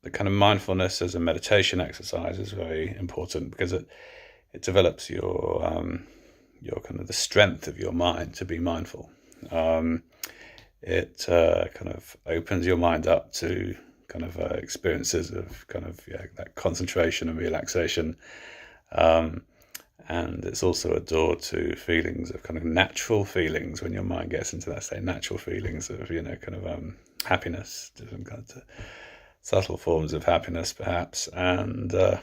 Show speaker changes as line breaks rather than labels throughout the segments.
the kind of mindfulness as a meditation exercise is very important, because it develops your kind of the strength of your mind to be mindful. It kind of opens your mind up to kind of experiences of kind of that concentration and relaxation, and it's also a door to feelings of kind of natural feelings when your mind gets into that state. Natural feelings of kind of happiness, different kinds of subtle forms of happiness, perhaps, and a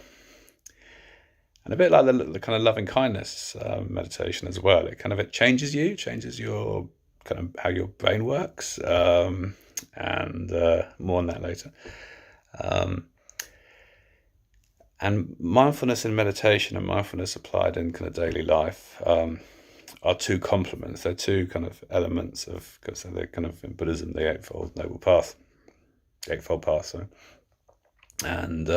bit like the kind of loving kindness meditation as well. It changes your kind of how your brain works, and more on that later. And mindfulness in meditation and mindfulness applied in kind of daily life are two complements. They're two kind of elements of, because they're kind of in Buddhism, the Eightfold Noble Path, Eightfold Path. So, and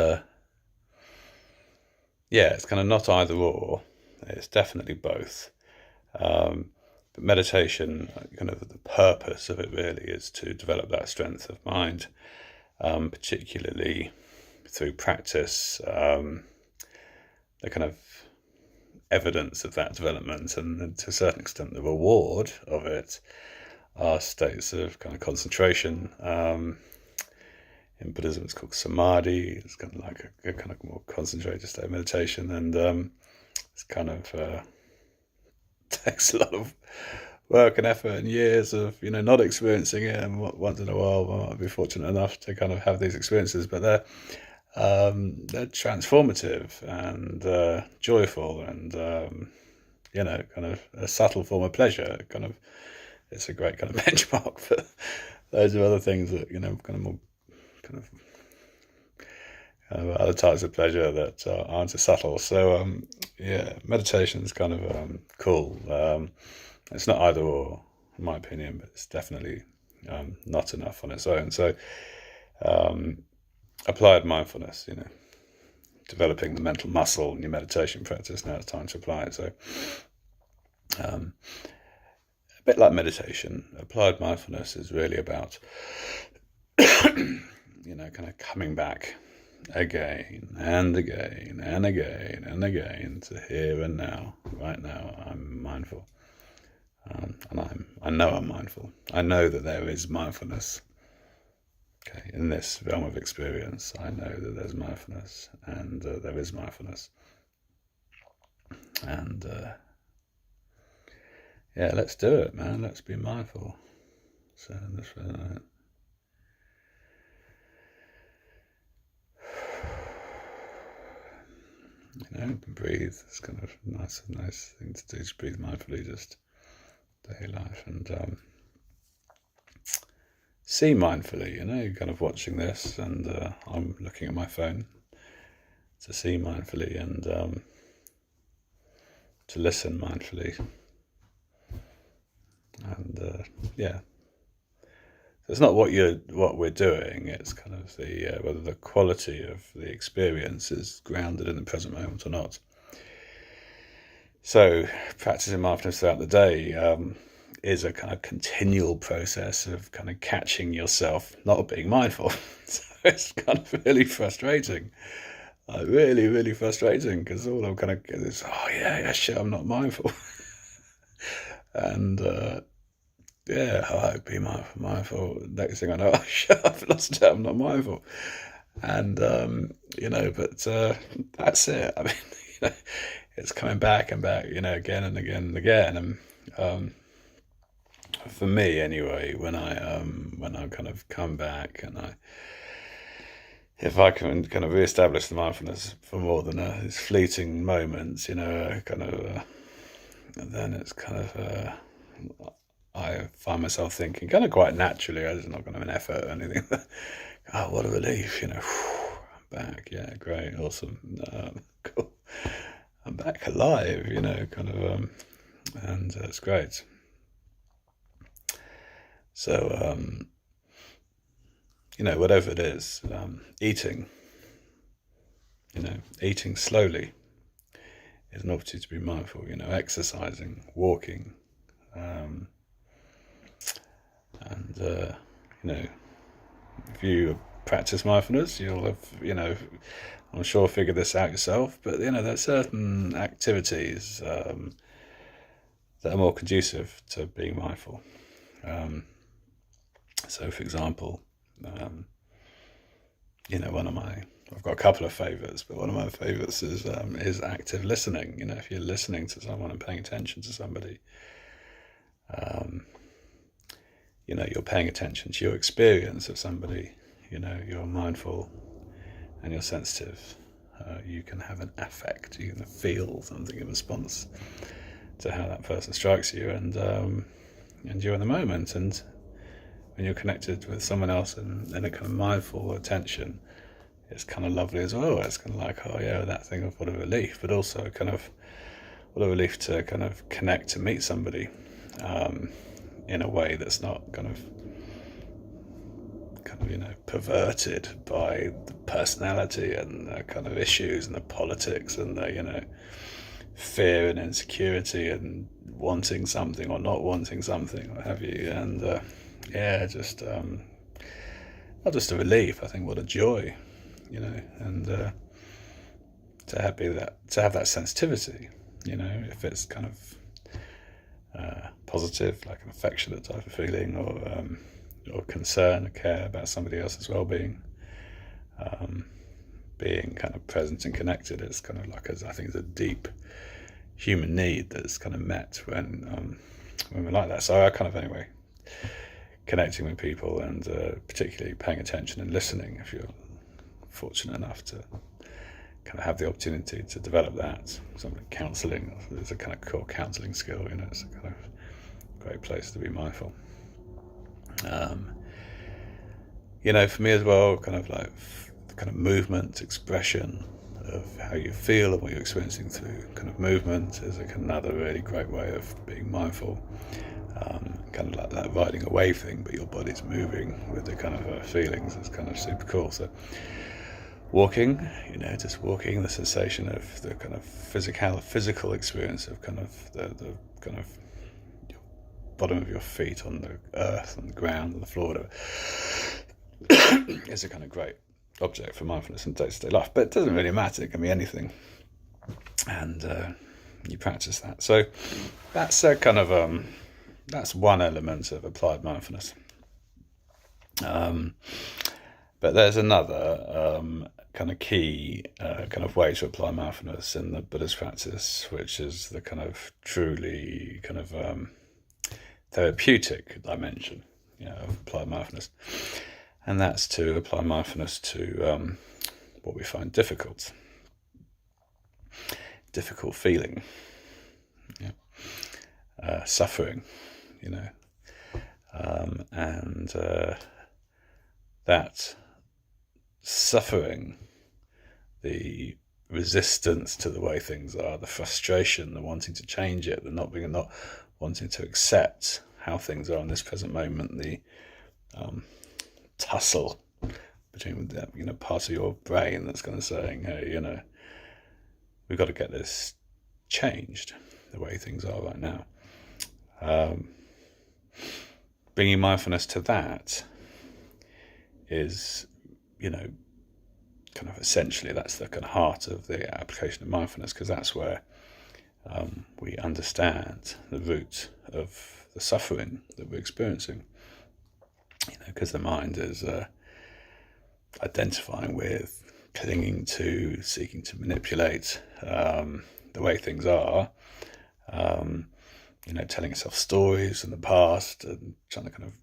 it's kind of not either or. It's definitely both. But meditation, kind of the purpose of it really is to develop that strength of mind, particularly through practice. The kind of evidence of that development, and to a certain extent the reward of it, are states of kind of concentration. In Buddhism it's called samadhi. It's kind of like a kind of more concentrated state of meditation, and it's kind of takes a lot of work and effort and years of not experiencing it, and once in a while I might be fortunate enough to kind of have these experiences, but they're transformative and joyful, and kind of a subtle form of pleasure. Kind of, it's a great kind of benchmark for loads of other things that kind of more kind of other types of pleasure that aren't as subtle. So meditation is kind of cool. It's not either or, in my opinion, but it's definitely not enough on its own. So applied mindfulness, developing the mental muscle in your meditation practice. Now it's time to apply it. So a bit like meditation, applied mindfulness is really about kind of coming back again and again and again and again to here and now. Right now I'm mindful, and I know I'm mindful. I know that there is mindfulness. Okay, in this realm of experience, I know that there's mindfulness, and there is mindfulness. And let's do it, man. Let's be mindful. So this breathe. It's kind of nice thing to do. Just breathe mindfully, just daily life, and see mindfully. Kind of watching this, and I'm looking at my phone to see mindfully, and to listen mindfully, and it's not what we're doing. It's kind of the whether the quality of the experience is grounded in the present moment or not. So practicing mindfulness throughout the day is a kind of continual process of kind of catching yourself not being mindful. So it's kind of really frustrating, really, really frustrating, because all I'm kind of is, shit, I'm not mindful. And be mindful. Next thing I know, shit, I've lost it, I'm not mindful. And but that's it. I mean, it's coming back and back, again and again and again. And for me, anyway, when I kind of come back, and if I can kind of reestablish the mindfulness for more than these fleeting moments, kind of, then it's kind of I find myself thinking kind of quite naturally. It's not kind of an effort or anything. Oh, what a relief, I'm back. Yeah, great, awesome, cool. I'm back alive, kind of, and it's great. So, whatever it is, eating slowly is an opportunity to be mindful, exercising, walking, and, if you practice mindfulness, you'll have, I'm sure, figured this out yourself. But there's certain activities that are more conducive to being mindful. Um, so, for example, I've got a couple of favourites, but one of my favourites is active listening. If you're listening to someone and paying attention to somebody, um, you're paying attention to your experience of somebody. You're mindful and you're sensitive. You can have an affect. You can feel something in response to how that person strikes you, and you're in the moment. And when you're connected with someone else and in a kind of mindful attention, it's kind of lovely as well. It's kind of like, oh yeah, that thing of what a relief, but also kind of what a relief to kind of connect to meet somebody in a way that's not kind of perverted by the personality and the kind of issues and the politics and the fear and insecurity and wanting something or not wanting something, what have you. And just not just a relief. I think what a joy, and to have that sensitivity. If it's kind of positive, like an affectionate type of feeling, or concern, or care about somebody else's well-being, being kind of present and connected is kind of like, I think, it's a deep human need that's kind of met when we're like that. So I kind of, anyway, connecting with people and particularly paying attention and listening, if you're fortunate enough to kind of have the opportunity to develop that. Something counselling is a kind of core counselling skill. It's a kind of great place to be mindful. For me as well, kind of like the kind of movement, expression of how you feel and what you're experiencing through kind of movement is another really great way of being mindful. Kind of like that riding a wave thing, but your body's moving with the kind of feelings. It's kind of super cool. So walking, just walking, the sensation of the kind of physical experience of kind of the kind of bottom of your feet on the earth, on the ground, on the floor, whatever, is a kind of great object for mindfulness in day-to-day life. But it doesn't really matter. It can be anything, and you practice that. So that's a kind of that's one element of applied mindfulness. But there's another kind of key kind of way to apply mindfulness in the Buddhist practice, which is the kind of truly kind of therapeutic dimension, of applied mindfulness, and that's to apply mindfulness to what we find difficult feeling, suffering, and that suffering, the resistance to the way things are, the frustration, the wanting to change it, the not wanting to accept how things are in this present moment, the tussle between that, part of your brain that's kind of saying, hey, we've got to get this changed, the way things are right now. Bringing mindfulness to that is, kind of essentially that's the kind of heart of the application of mindfulness, because that's where we understand the root of the suffering that we're experiencing. Because the mind is identifying with, clinging to, seeking to manipulate the way things are. Telling yourself stories in the past and trying to kind of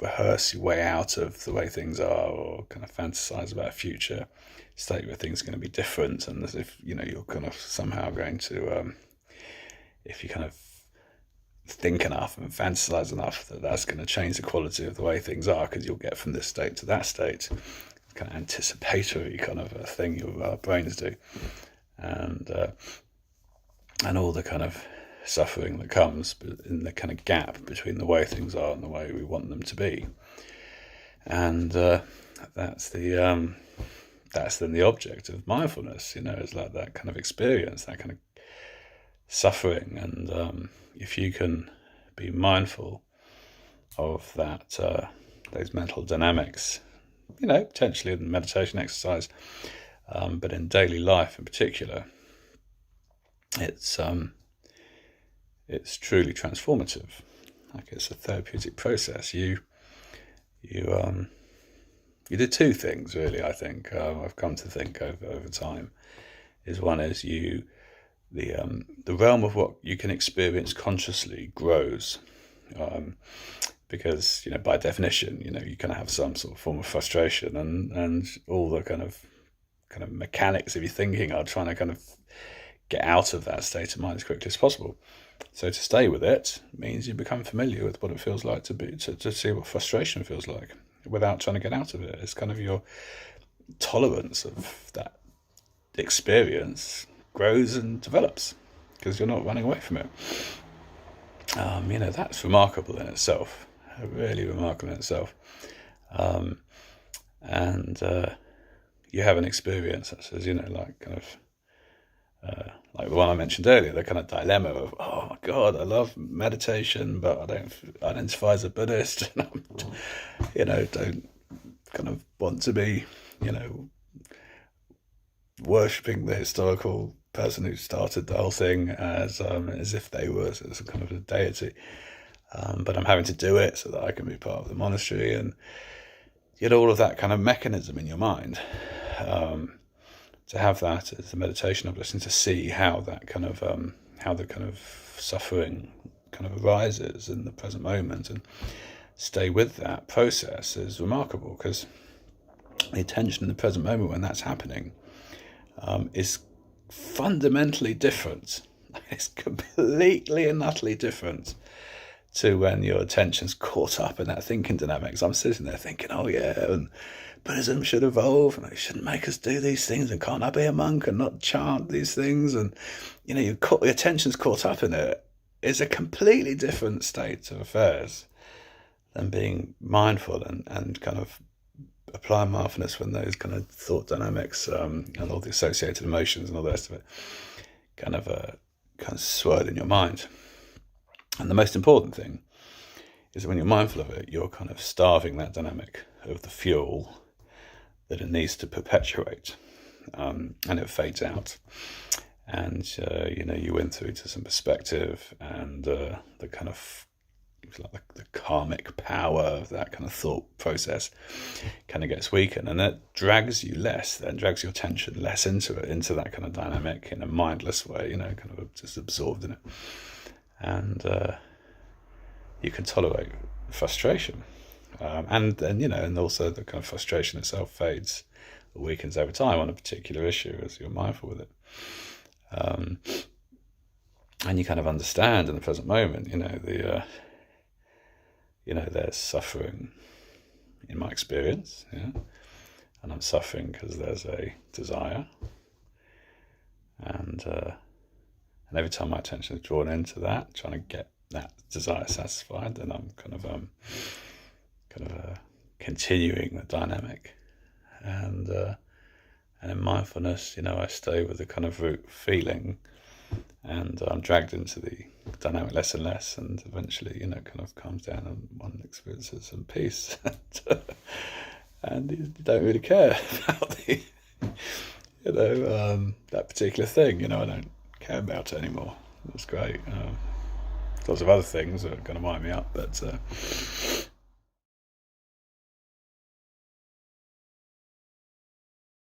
rehearse your way out of the way things are, or kind of fantasize about a future state where things are going to be different, and as if you're kind of somehow going to if you kind of think enough and fantasize enough, that's going to change the quality of the way things are, because you'll get from this state to that state. It's kind of anticipatory kind of a thing your brains do, and all the kind of suffering that comes in the kind of gap between the way things are and the way we want them to be. And that's then the object of mindfulness, is like that kind of experience, that kind of suffering. And if you can be mindful of that, those mental dynamics potentially in meditation exercise, but in daily life in particular, it's truly transformative. Like, it's a therapeutic process. You you do two things really. I think I've come to think over time. One is the realm of what you can experience consciously grows, because by definition, you can have some sort of form of frustration, and all the kind of mechanics of your thinking are trying to kind of get out of that state of mind as quickly as possible. So to stay with it means you become familiar with what it feels like to see what frustration feels like without trying to get out of it. It's kind of your tolerance of that experience grows and develops because you're not running away from it. That's remarkable in itself, really remarkable in itself. And you have an experience that says, like kind of like the one I mentioned earlier, the kind of dilemma of, oh my God, I love meditation, but I don't identify as a Buddhist, and don't kind of want to be, worshipping the historical person who started the whole thing as if they were as a kind of a deity. But I'm having to do it so that I can be part of the monastery, and all of that kind of mechanism in your mind. To have that as a meditation of listening, to see how that kind of how the kind of suffering kind of arises in the present moment, and stay with that process is remarkable, because the attention in the present moment when that's happening is fundamentally different. It's completely and utterly different to when your attention's caught up in that thinking dynamics. I'm sitting there thinking, oh yeah, and Buddhism should evolve, and they shouldn't make us do these things, and can't I be a monk and not chant these things? And your attention's caught up in it. It's a completely different state of affairs than being mindful and kind of applying mindfulness when those kind of thought dynamics and all the associated emotions and all the rest of it kind of swirl in your mind. And the most important thing is that when you're mindful of it, you're kind of starving that dynamic of the fuel that it needs to perpetuate, and it fades out. And you went through to some perspective, and the kind of like the karmic power of that kind of thought process kind of gets weakened, and that drags you less, then drags your attention less into that kind of dynamic in a mindless way, kind of just absorbed in it. And you can tolerate frustration, and then and also the kind of frustration itself fades or weakens over time on a particular issue as you're mindful with it, and you kind of understand in the present moment, there's suffering in my experience, and I'm suffering because there's a desire, and every time my attention is drawn into that, trying to get that desire satisfied, then I'm kind of continuing the dynamic, and in mindfulness, I stay with the kind of root feeling, and I'm dragged into the dynamic less and less, and eventually, kind of calms down, and one experiences some peace, and you don't really care about the, that particular thing. I don't care about it anymore. It's great. Lots of other things that are going to wind me up, but